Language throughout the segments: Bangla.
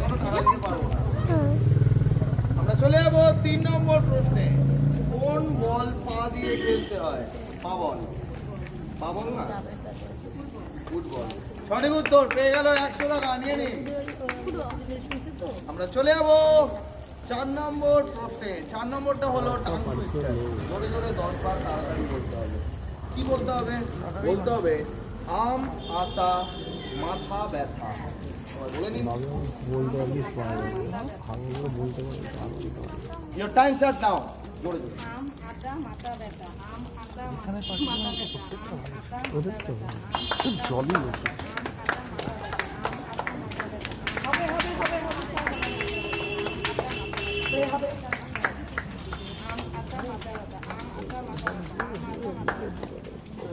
কোনো টাকা দিতে পারবো না। আমরা চলে যাবো 3 নম্বর প্রশ্নে। কোন বল পা দিয়ে খেলতে হয়? পা বল। পা বল না, ফুটবল। সঠিক উত্তর পেয়ে গেল 100 টাকা, নিয়ে নিন। আমরা চলে যাবো 4 নম্বর প্রশ্নে। 4 নম্বরটা হলো টাং টুইস্টার। জোরে জোরে 10 বার তাড়াতাড়ি বলতে হবে। কি বলতে হবে? বলতে হবে আম আতা মাথা ব্যথা। বলে নিন। Your time start now. জোরে জোরে। আম আটা মাথা ব্যথা, আম আটা মাথা ব্যথা, খুব জলই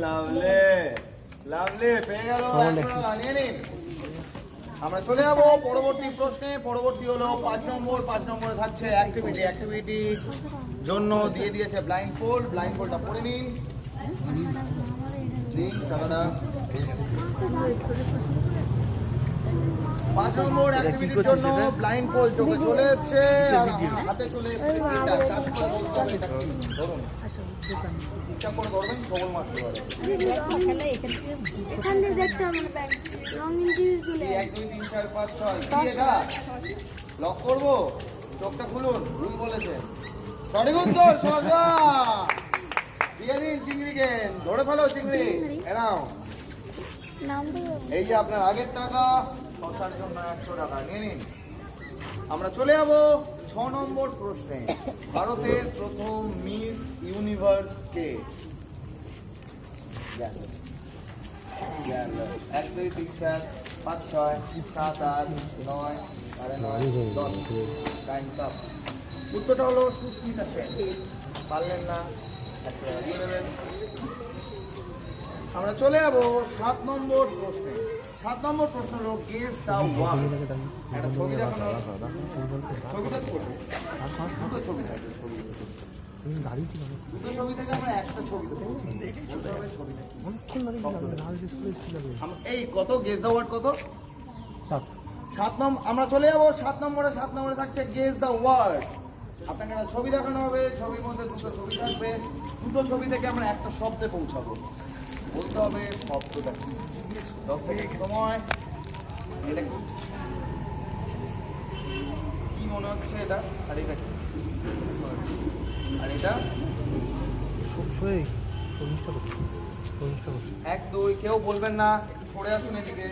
লাভলে লাভলে পেয়ে গেল 100 টাকা, নিয়ে নিন। আমরা চলে যাবো পরবর্তী প্রশ্নে। পরবর্তী হলো 5 নম্বর। 5 নম্বরে থাকছে অ্যাক্টিভিটি। অ্যাক্টিভিটি জন্য দিয়ে দিয়েছে ব্লাইন্ড ফোল্ড। ব্লাইন্ড ফোল্ডটা পড়ে নিন। টাকাটা 5 নম্বর অ্যাক্টিভিটির জন্য ব্লাইন্ড ফোল্ড চোখে চলে যাচ্ছে আর হাতে চলে এটা কাজ করে বলতে হবে এটা কি। ধরুন ইচ্ছা করে ধরবেন, সবল মারতে পারে। এখান থেকে দেখতে হবে না ব্যাগ রং ইঞ্জিন তুলে 1 2 3 4 5 6 কি এটা লক করব? চোখটা খুলুন, ভুল বলেছেন। সঠিক উত্তর শসা। দিয়ে দিন চিংড়িকে, ধরে ফেলো চিংড়ি। এনাও নাম দিয়ে এই যে আপনার আগের টাকা, শসার জন্য 100 টাকা, নিয়ে নিন। আমরা চলে যাব 6 নম্বর প্রশ্নে। ভারতের প্রথম মিস ইউনিভার্স কে? 1 2 3 4 5 6 7 8 9 9 10 টাইম আপ। উত্তরটা হলো সুস্মিতা সেন। পারলেন না, একটা দিয়ে দেবেন। আমরা চলে যাব 7 নম্বর প্রশ্নে। 7 নম্বর প্রশ্ন হলো গেস দ্য ওয়ার্ড। একটা ছবি দেখানো, ছবিটা করবে। দুটো ছবি থাকে, দুটো ছবি থেকে আমরা একটা ছবি দেবো। বলতে হবে ছবিটা কি। এই কত গেস দ্য ওয়ার্ড কত? 7 নম্বর। আমরা চলে যাব 7 নম্বরে। 7 নম্বরে থাকছে গেস দ্য ওয়ার্ড। আপনাকে একটা ছবি দেখানো হবে, ছবির মধ্যে দুটো ছবি থাকবে। দুটো ছবি থেকে আমরা একটা শব্দে পৌঁছাবো। বলতে হবে শব্দটা কি। 10 সেকেন্ড সময়। এটা কি মনে হচ্ছে এটা? আর এটা কি? আর এটা 1 2 কেউ বলবেন না, একটু সরে আসুন এদিকে।